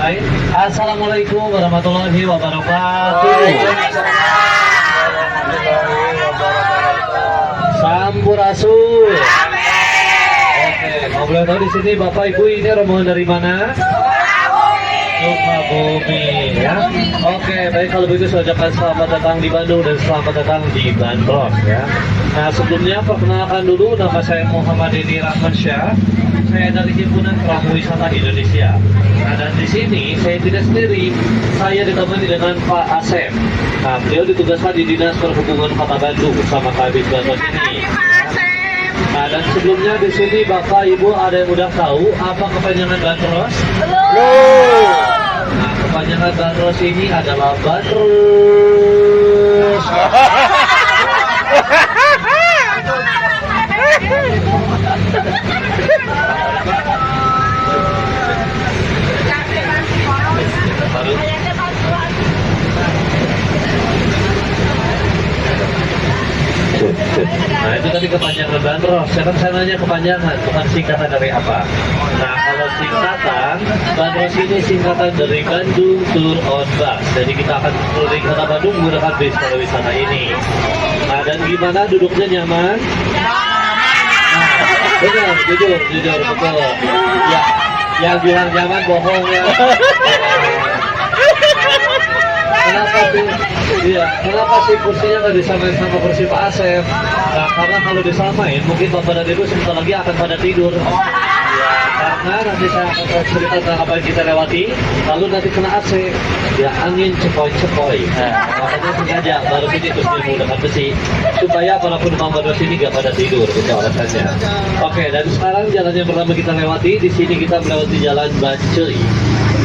mulai. Assalamualaikum warahmatullahi wabarakatuh. Sampurasun. Oke, ngobrol tahu di sini Bapak Ibu ini rombongan dari mana? Sukabumi ya. Oke, baik kalau begitu saya ucapkan selamat datang di Bandung dan selamat datang di Bandros ya. Nah sebelumnya perkenalkan dulu, nama saya Muhammad Deni Rahmansyah. Saya dari Himpunan Perahu Wisata Indonesia. Nah dan di sini saya tidak sendiri, saya ditemani dengan Pak Asep. Nah beliau ditugaskan di Dinas Perhubungan Kota Bandung bersama Kabid Bandros ini. Nah dan sebelumnya di sini Bapak Ibu ada yang udah tahu apa kepanjangan Bandros? Nah kepanjangan Bandros ini adalah Bandros. Nah itu tadi kepanjangan Bandros. Sekarang saya nanya kepanjangan, bukan singkatan dari apa. Nah kalau singkatan, Bandros ini singkatan dari Bandung Tour on Bus. Jadi kita akan keliling kota Bandung menggunakan bis pariwisata ini. Nah dan gimana duduknya nyaman? Nah, benar, jujur, betul. Ya, yang bilang nyaman bohong ya. Kenapa sih? Iya, kenapa sih kursinya nggak disamain sama kursi Pak Asep? Nah, karena kalau disamain, mungkin Bapak dan Ibu sebentar lagi akan pada tidur. Ya, karena nanti saya akan cerita tentang apa yang kita lewati, lalu nanti kena AC, ya angin cepoi-cepoi. Nah, makanya sengaja baru ini terus menggunakan besi, supaya para penumpang baru sini nggak pada tidur, itu alasannya. Oke, dan sekarang jalan yang pertama kita lewati, di sini kita melewati jalan Bancai.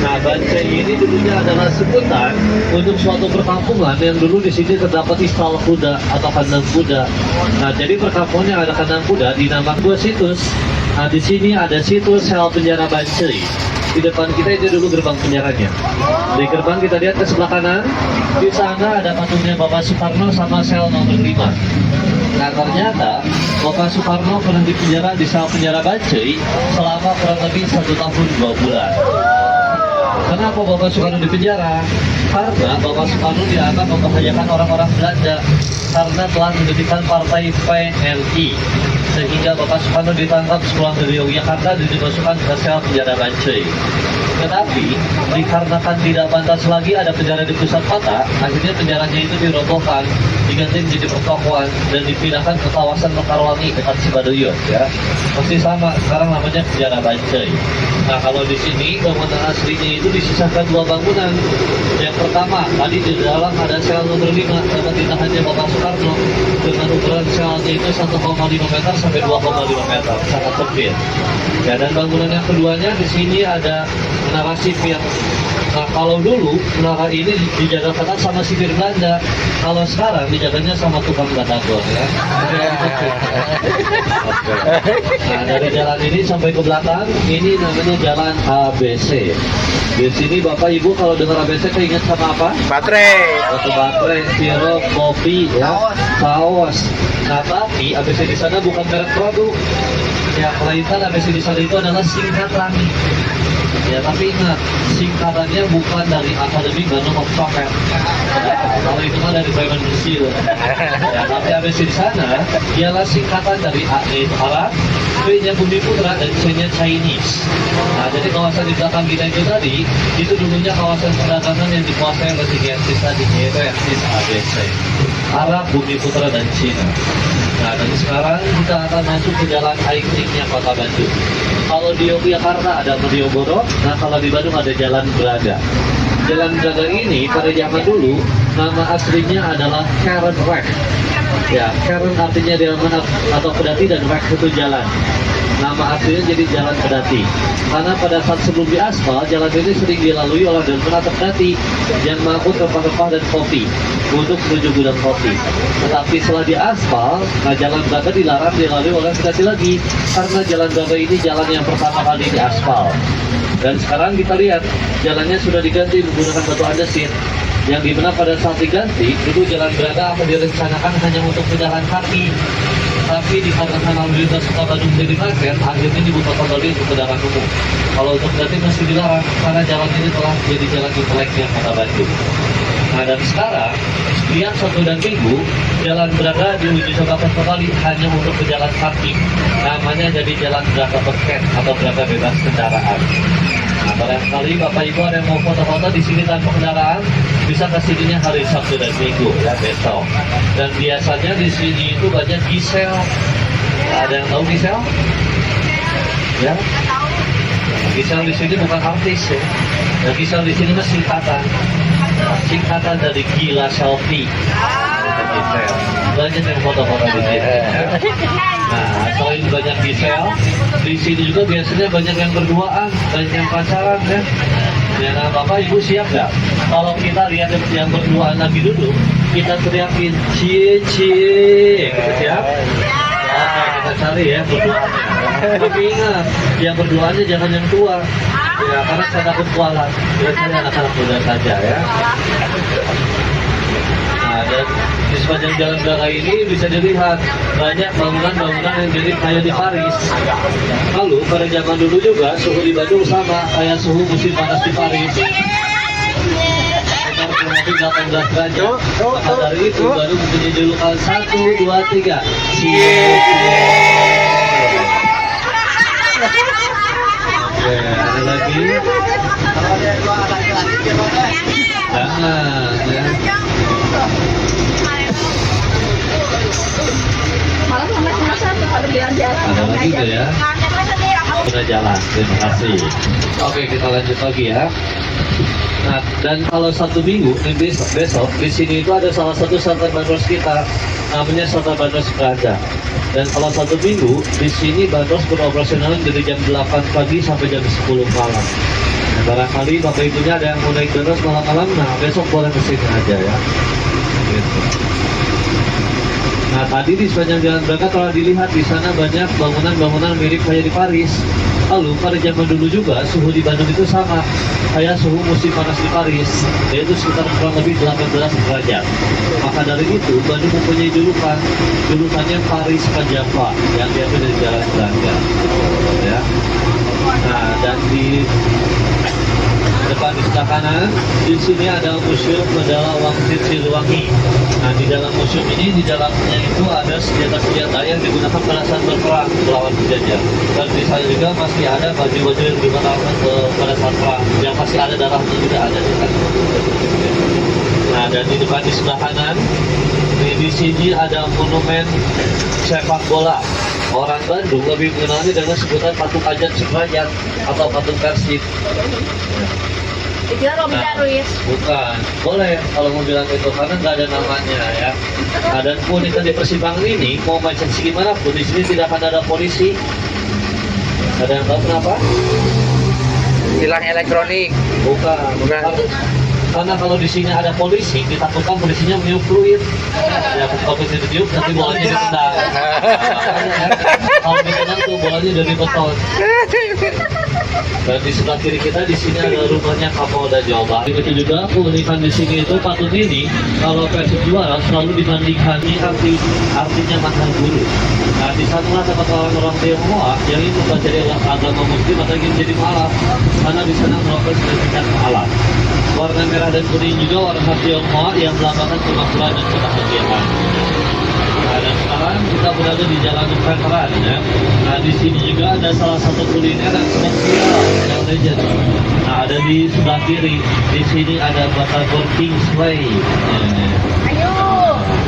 Nah, Bancai ini dulunya adalah sebutan untuk suatu perkampungan yang dulu di sini terdapat istal kuda atau kandang kuda. Nah, jadi perkampungan yang ada kandang kuda dinamakan dua situs. Nah, di sini ada situs sel penjara Bancai. Di depan kita itu dulu gerbang penjaranya. Di gerbang kita lihat ke sebelah kanan, di sana ada patungnya Bapak Soekarno sama sel nomor 5. Nah ternyata Bapak Soekarno pernah dipenjara di sel penjara Bancai selama kurang lebih 1 tahun 2 bulan. Kenapa Bapak Soekarno dipenjara? Karena Bapak Soekarno dianggap membahayakan orang-orang Belanda karena telah mendirikan partai PNI, sehingga Bapak Soekarno ditangkap sepulang dari Yogyakarta dan dimasukkan ke sel penjara Bancai. Tetapi dikarenakan tidak pantas lagi ada penjara di pusat kota, akhirnya penjaranya itu dirobohkan, diganti menjadi pertokoan dan dipindahkan ke kawasan Mekarwangi dekat Cibaduyut ya. Masih sama, sekarang namanya penjara Bancai. Nah kalau di sini bangunan aslinya itu disisakan 2 bangunan. Yang pertama, tadi di dalam ada sel nomor 5 tempat ditahannya Bapak Soekarno dengan ukuran selnya itu 1,5 meter sampai 2,5 meter, sangat sempit. Ya, dan bangunan yang keduanya di sini ada menara sipir. Nah kalau dulu menara ini dijaga ketat sama sipir Belanda, kalau sekarang dijaganya sama tukang batagor ya. Nah dari jalan ini sampai ke belakang ini namanya jalan ABC. Di sini Bapak Ibu kalau dengar ABC keinget sama apa? Baterai. Baterai, sirup, kopi, ya, kaos. Nah tapi ABC di sana bukan merek produk. Ya, melainkan ABC di sana itu adalah singkatan. Ya, tapi ingat, singkatannya bukan dari Akademi Bandung of Copet. Kalau itu mah dari Preman Bersih. Ya, tapi ABC di sana ialah singkatan dari A itu Arab, B-nya Bumi Putra, dan C-nya Chinese. Nah, jadi kawasan di belakang kita itu tadi, itu dulunya kawasan perdagangan yang dikuasai oleh 3 etnis tadi, yaitu etnis ABC. Arab, Bumi Putra, dan Cina. Nah, dan sekarang kita akan masuk ke jalan ikoniknya Kota Bandung. Kalau di Yogyakarta ada Malioboro, nah kalau di Bandung ada Jalan Braga. Jalan Braga ini pada zaman dulu nama aslinya adalah Karen Rek. Ya, Karen artinya delman atau pedati dan Rek itu jalan. Nama aslinya jadi Jalan Pedati. Karena pada saat sebelum diaspal, jalan ini sering dilalui oleh delman atau pedati yang mengangkut rempah-rempah dan kopi untuk menuju gudang kopi. Tetapi setelah diaspal, nah Jalan Braga dilarang dilalui oleh pedati lagi karena Jalan Braga ini jalan yang pertama kali diaspal. Dan sekarang kita lihat jalannya sudah diganti menggunakan batu andesit. Yang dimana pada saat diganti, dulu Jalan Braga akan direncanakan hanya untuk pejalan kaki. Tapi dikarenakan lalu lintas kota Bandung jadi macet, akhirnya dibuka kembali untuk kendaraan umum. Kalau untuk berarti masih dilarang karena jalan ini telah jadi jalan inteleknya kota Bandung. Nah, dan sekarang setiap Sabtu dan Minggu jalan Braga diuji coba kembali hanya untuk berjalan parking. Namanya jadi jalan Braga Berket atau Braga bebas kendaraan. Nah, barangkali Bapak Ibu ada yang mau foto-foto di sini tanpa kendaraan, bisa ke sininya hari Sabtu dan Minggu ya besok. Dan biasanya di sini itu banyak Gisel. Ada yang tahu Gisel? Ya. Gisel di sini bukan artis ya. Dan Gisel di sini mah singkatan dari gila selfie. Gisel. Banyak yang foto-foto di sini. Ya. Nah, selain banyak Gisel, di sini juga biasanya banyak yang berduaan, banyak yang pacaran ya. Ya, nah, Bapak Ibu siap nggak? Kalau kita lihat yang berduaan lagi duduk, kita teriakin cie cie, gitu siap? Oke, kita cari ya berduaannya. Tapi ingat, yang berduaannya jangan yang tua. Ya, karena saya takut kualat. Kita cari anak-anak muda saja ya. Nah, dan di sepanjang jalan Braga ini bisa dilihat banyak bangunan-bangunan yang jadi kayak di Paris. Lalu pada zaman dulu juga suhu di Bandung sama kayak suhu musim panas di Paris. Sekitar kurang lebih 18 derajat. Maka dari itu baru mempunyai julukan 1, 2, 3. Oke, ada lagi. Jangan ya. Malah sama satu kalau jalan-jalan. Ada lagi tuh ya. Sudah jalan, terima kasih. Oke, kita lanjut lagi ya. Nah, dan kalau satu minggu, besok di sini itu ada salah satu Shelter Bandros kita, namanya Shelter Bandros Braga. Dan kalau satu minggu di sini Bandros beroperasional dari jam 8 pagi sampai jam 10 malam. Nah, barangkali Bapak Ibunya ada yang mau naik Bandros malam-malam, nah besok boleh kesini aja ya. Gitu. Nah, tadi di sepanjang jalan Braga telah dilihat di sana banyak bangunan-bangunan mirip kayak di Paris. Lalu pada zaman dulu juga suhu di Bandung itu sama kayak suhu musim panas di Paris, yaitu sekitar kurang lebih 18 derajat. Maka dari itu Bandung mempunyai julukannya Paris Panjava yang diambil dari jalan Braga. Ya. Nah, dan di depan di sebelah kanan, di sini ada Museum Mandala Wangsit Siliwangi. Nah, di dalam museum ini, di dalamnya itu ada senjata-senjata yang digunakan pada saat berperang melawan penjajah. Dan di sana juga masih ada baju-baju yang digunakan pada saat perang, yang masih ada darahnya juga ada di sana. Nah, dan di depan di sebelah kanan, di sini ada monumen sepak bola. Orang Bandung lebih mengenalnya dengan sebutan patung Ajat Sudrajat atau patung Persib. Dikira Robi Darwis. Bukan, boleh kalau mau bilang itu karena nggak ada namanya ya. Nah, dan keunikan di persimpangan ini mau macam gimana pun di sini tidak akan ada polisi. Ada yang tahu kenapa? Tilang elektronik. Bukan. Karena kalau di sini ada polisi, ditakutkan polisinya meniup fluid. Ya, kalau polisi ditiup, nanti bolanya ditendang. Kalau ditendang tuh bolanya dari beton. Dan di sebelah kiri kita di sini ada rumahnya Kapolda Jawa Barat. Itu juga keunikan di sini itu patung ini kalau Persib juara selalu dibandingkani artinya mantan guru. Nah, di sana dapat orang-orang Tionghoa yang ingin mempelajari agama Muslim atau ingin jadi mualaf, karena di sana merupakan sertifikat mualaf. Warna merah dan kuning juga warna Tionghoa yang melambangkan kemakmuran dan kebahagiaan. Nah, dan sekarang kita berada di Jalan Veteran ya. Nah, di sini juga ada salah satu kuliner yang spesial yang legend. Nah, ada di sebelah kiri. Di sini ada Batagor Kingsway. Ayo.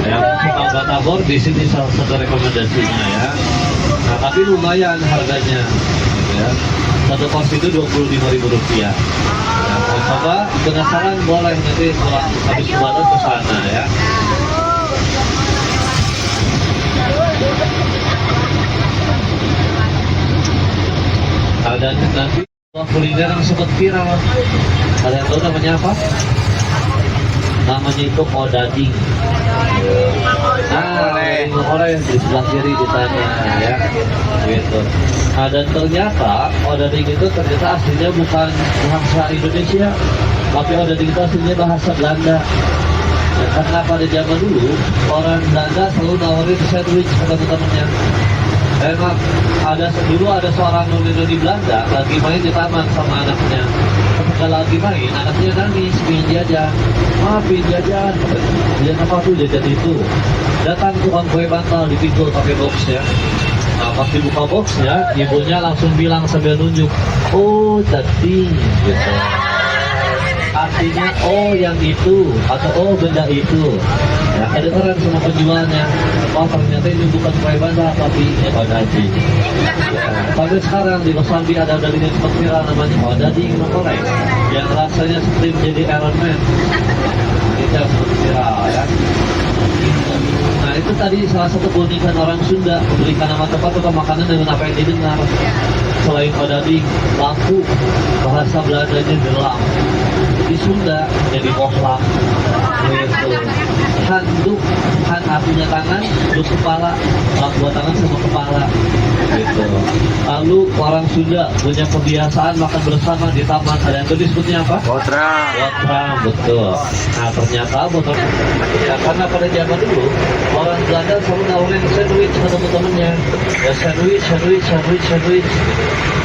Yang suka Batagor di sini salah satu rekomendasinya ya. Nah, tapi lumayan harganya. Ya. Satu porsi itu Rp25.000. Nah, mau coba penasaran boleh nanti setelah habis lebaran ke sana ya. Nah, dan nanti kuliner yang sempat viral. Kalian tahu namanya apa? Namanya itu odading. Nah, oleh di sebelah kiri di sana ya. Gitu. Nah, dan ternyata odading itu ternyata aslinya bukan bahasa Indonesia, tapi odading itu aslinya bahasa Belanda. Ya, karena pada zaman dulu orang Belanda selalu nawarin sandwich ke teman-temannya. Emang dulu ada seorang noni di Belanda lagi main di taman sama anaknya. Ketika lagi main, anaknya nangis, pingin jajan. Pingin jajan. Jajan apa tuh? Jajan itu. Datang tukang kue bantal di pintu pakai boxnya. Nah, pas dibuka boxnya, ibunya langsung bilang sambil nunjuk, oh tadi, gitu. Artinya, oh yang itu, atau oh benda itu. Ya, kedengeran sama penjualnya. Oh ternyata ini bukan kue bantal, tapi odading. Ya, sampai sekarang di Kosambi ada daging yang sempat viral namanya odading goreng, yang rasanya seperti menjadi Iron Man. Itu yang sempat viral, ya. Nah itu tadi salah satu keunikan orang Sunda, memberikan nama tempat atau makanan dengan apa yang didengar. Selain odading, lampu, bahasa Belandanya gelam. Di Sunda jadi bohlam. Gitu. Handuk, hand artinya tangan, duk kepala, buat tangan sama kepala. Gitu. Lalu orang Sunda punya kebiasaan makan bersama di taman. Ada yang disebutnya apa? Botra. Botrang, betul. Nah ternyata botrang, ya karena pada zaman dulu orang Belanda selalu nawarin sandwich ke teman-temannya. Ya sandwich,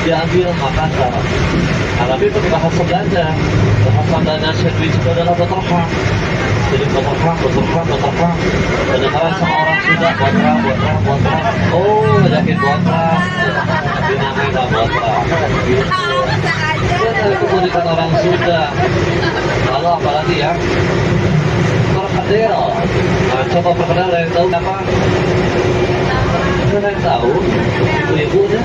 diambil makan bareng. Nah, tapi itu bahasa Belanda sandwich itu adalah botrang. Jadi botrang. Kedengaran sama orang Sunda botrang. Oh, yakin botrang. Dinamai botrang. Gitu. Itu keunikan orang Sunda. Lalu apalagi ya? Perkedel. Nah, coba perkedel yang tahu apa? Ada yang tahu? Ibu-ibunya?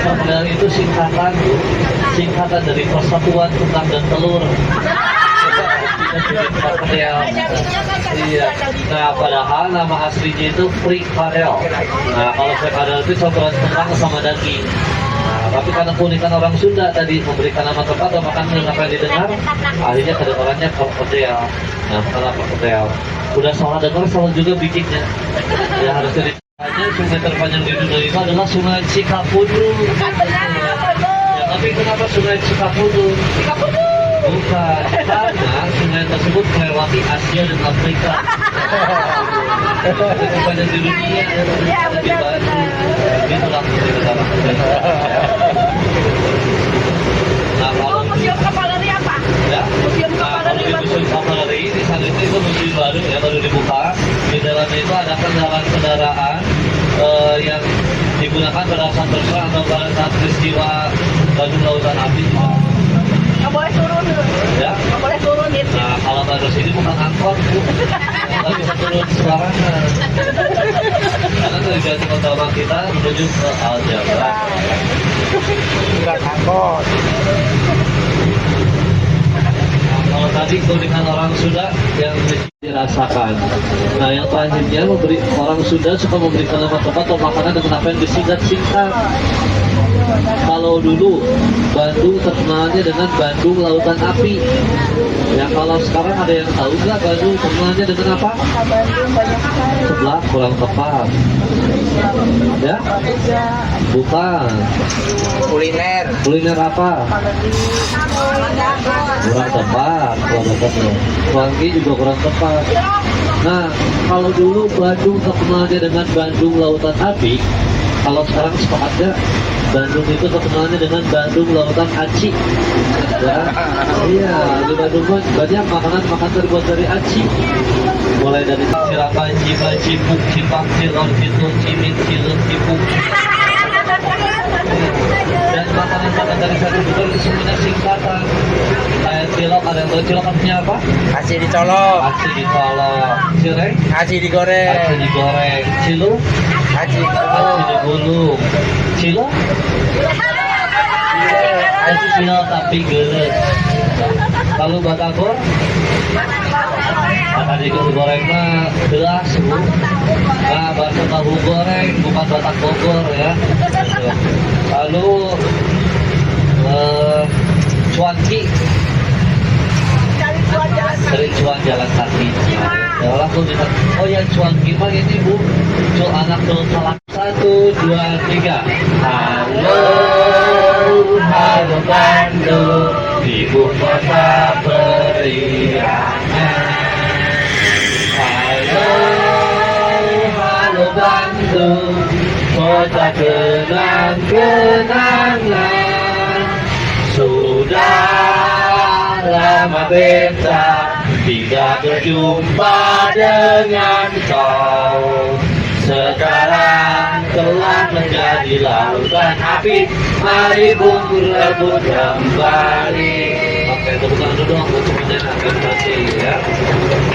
Perkedel itu singkatan dari Persatuan Kentang dan Telur. Perkedel. Iya. Nah, padahal nama aslinya itu frikadel. Nah, kalau frikadel itu campuran kentang sama daging. Nah, tapi karena keunikan orang Sunda tadi memberikan nama tempat atau makanan yang apa yang didengar, akhirnya kedengarannya perkedel. Nah, karena perkedel. Udah salah dengar, salah juga bikinnya. Ya harus jadi. Sungai terpanjang di dunia itu adalah Sungai Cikapundung. Ya, tapi kenapa Sungai Cikapundung? Bukan, karena sungai tersebut melewati Asia dan Afrika. Terpanjang di dunia. Di Bandung. Itulah negara. Nah, kalau Museum Kavaleri apa? ya, Museum nah, kalau Kavaleri di Museum Kavaleri di sana itu museum baru ya, baru dibuka. Di dalamnya itu ada kendaraan-kendaraan yang digunakan pada saat perang atau pada saat peristiwa Bandung Lautan Api. Nggak boleh turun dulu. Ya. Nggak boleh turun gitu. Nah, kalau baru sini bukan angkot, Bu. Nggak bisa turun sembarangan. Karena dari jatuh utama kita menuju ke Aljabra. Bukan angkot. Kalau tadi keunikan orang Sunda yang dirasakan. Nah, yang selanjutnya orang Sunda suka memberikan nama tempat atau makanan dengan apa yang disingkat-singkat. Kalau dulu Bandung terkenalnya dengan Bandung Lautan Api. Ya kalau sekarang ada yang tahu nggak Bandung terkenalnya dengan apa? Bandung banyak sekali. Sebelah kurang tepat. Ya? Bukan. Kuliner apa? Kurang tepat. Wangi juga kurang tepat. Nah, kalau dulu Bandung terkenalnya dengan Bandung Lautan Api, kalau sekarang sepakatnya Bandung itu terkenalnya dengan Bandung Lautan Aci. Ya, iya di Bandung banyak makanan terbuat dari aci. Mulai dari sirapan, cipuk, cipak, cilor, citung, cimit, cilur, cipuk. Dan makanan dari satu bukan itu semuanya singkatan. Kayak cilok, ada yang tahu cilok artinya apa? Aci dicolok. Aci dicolok. Cireng? Aci digoreng. Aci digoreng. Cilu? Aci Aci digulung. Cilo? Aci cilo tapi gelet. Lalu batagor? Tadi goreng mah gelas, Bu. Nah, bakso tahu goreng bukan batak Bogor ya. Lalu cuanki. Dari cuan jalan kaki. Ya Allah, oh ya cuanki mah ini, Bu. Anak tuh salah. 1, 2, 3. Halo Bandung, ibu kota periangan. Halo, halo Bandung, kota kenang-kenangan. Sudah lama beta tidak berjumpa dengan kau. Sekarang telah menjadi lautan api, mari bung rebut kembali. Oke, tepuk tangan dulu dong untuk menyenangkan hati ya.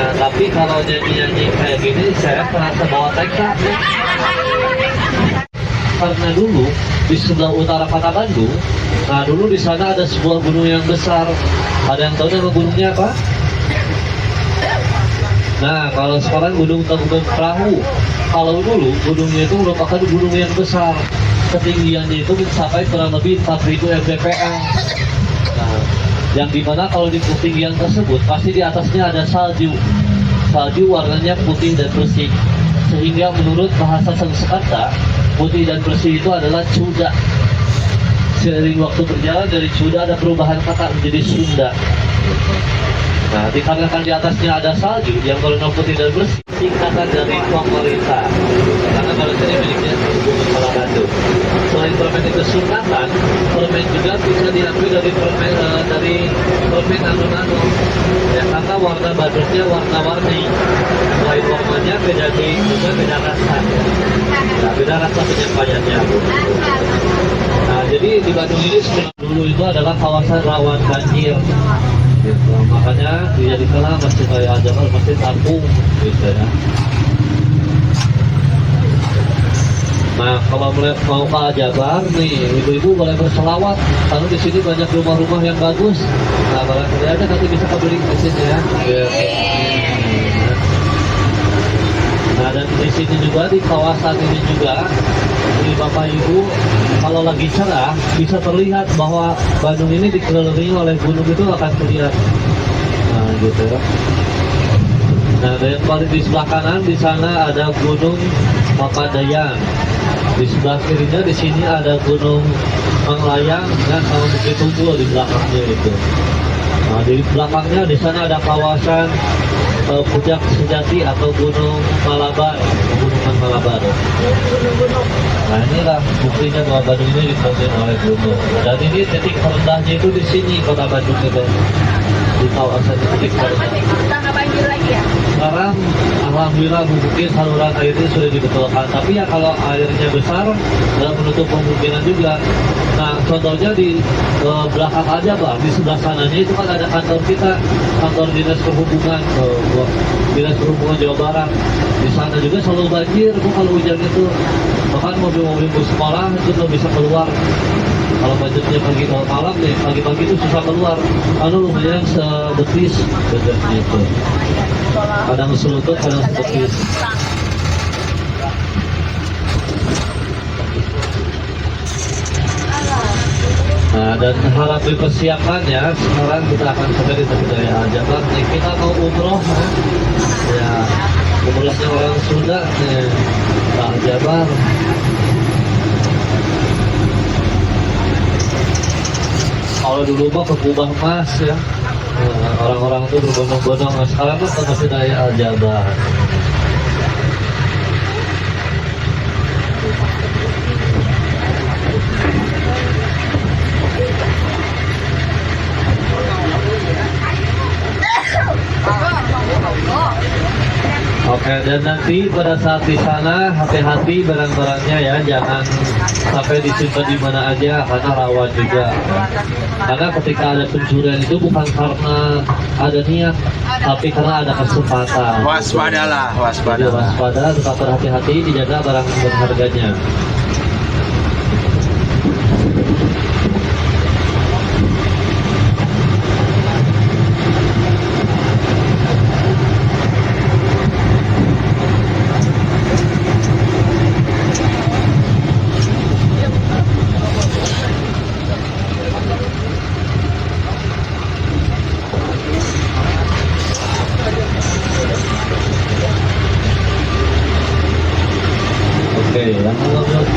Nah, tapi kalau nyanyi-nyanyi kayak gini, saya merasa bawa tekad ya. Karena dulu di sebelah utara kota Bandung, nah dulu di sana ada sebuah gunung yang besar. Ada yang tahu nama gunungnya apa? Nah, kalau sekarang Gunung Tangkuban Perahu. Kalau dulu gunungnya itu merupakan gunung yang besar. Ketinggiannya itu mencapai kurang lebih 4.000 mdpl. Nah, yang dimana kalau di ketinggian tersebut pasti di atasnya ada salju. Salju warnanya putih dan bersih. Sehingga menurut bahasa Sanskerta, putih dan bersih itu adalah Cuda. Seiring waktu berjalan dari Cuda ada perubahan kata menjadi Sunda. Nah, dikarenakan di atasnya ada salju yang berwarna putih dan bersih, singkatan dari pemerintah. Karena kalau ini miliknya Hubungan Colorado. Selain permen itu singkatan, permen juga bisa diambil dari permen alun-alun. Ya, karena warna badannya warna-warni. Selain warnanya juga beda rasa. Nah, beda rasa penyampaiannya. Nah, jadi di Bandung ini sebenarnya dulu itu adalah kawasan rawan banjir. Gitu. Makanya dijadikanlah Masjid Raya Al-Jabar, Masjid Apung gitu ya. Nah, kalau mau ke Al-Jabar nih, ibu-ibu boleh berselawat karena di sini banyak rumah-rumah yang bagus. Nah, barangkali aja nanti bisa kebeli di sini ya. Nah, dan di sini juga di kawasan ini juga, ini Bapak Ibu, kalau lagi cerah bisa terlihat bahwa Bandung ini dikelilingi oleh gunung itu akan terlihat. Nah, gitu ya. Nah, dan yang paling di sebelah kanan di sana ada Gunung Papandayan. Di sebelah kirinya di sini ada Gunung Manglayang dan sama Bukit Tunggul di belakangnya itu. Nah, di belakangnya di sana ada kawasan Puncak Sejati atau Gunung Malabar, Gunungan Malabar. Nah, inilah buktinya bahwa Bandung ini dikelilingi oleh gunung. Dan ini titik terendahnya itu di sini Kota Bandung itu. Di kawasan titik terendah. Udah nggak banjir lagi ya? Sekarang alhamdulillah mungkin saluran air itu sudah dibetulkan. Tapi ya kalau airnya besar, dalam menutup kemungkinan juga. Nah, contohnya di belakang aja Pak, di sebelah sananya itu kan ada kantor kita, kantor Dinas Perhubungan, Dinas Perhubungan Jawa Barat. Di sana juga selalu banjir Bu kalau hujan itu. Bahkan mobil-mobil bus sekolah itu belum bisa keluar. Kalau banjirnya pagi kalau malam nih, pagi-pagi itu susah keluar. Lumayan sebetis banjirnya itu. Kadang selutut, kadang sebetis. Nah, dan harap dipersiapkan ya. Sekarang kita akan sampai di Masjid Raya Al-Jabar. Nih, kita mau umroh, ya umrohnya orang Sunda nih, Al-Jabar. Kalau dulu mah ke Kubah Mas ya, orang-orang tuh berbondong-bondong. Nah, sekarang mah ke Masjid Raya Al-Jabar. Oke, dan nanti pada saat di sana hati-hati barang-barangnya ya, jangan sampai disimpan di mana aja karena rawan juga. Karena ketika ada pencurian itu bukan karena ada niat, tapi karena ada kesempatan. Waspadalah, Jadi waspadalah. waspada, tetap berhati-hati, dijaga barang berharganya. Oke, yang mengambil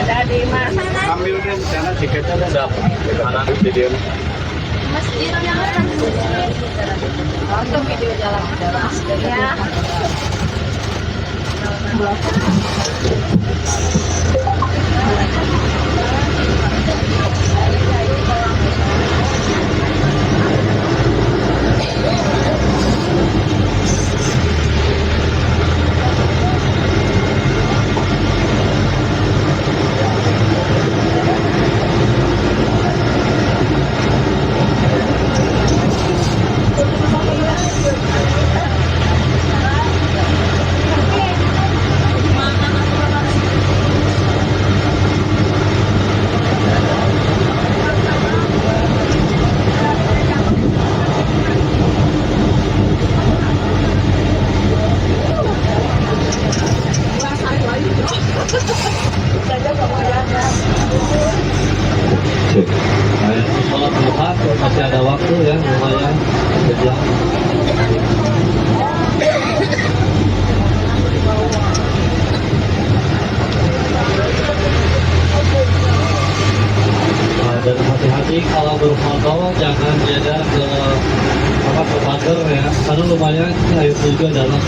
Ada di mas. Ambilnya di sana tiketnya udah dapat. Anak video. Untuk video jalan-jalan. Ya. Cek. Nah, sholat duha masih ada waktu ya, lumayan sejam. Nah, dan hati-hati kalau berfoto jangan beda ke pagar ya, karena lumayan air juga dalam.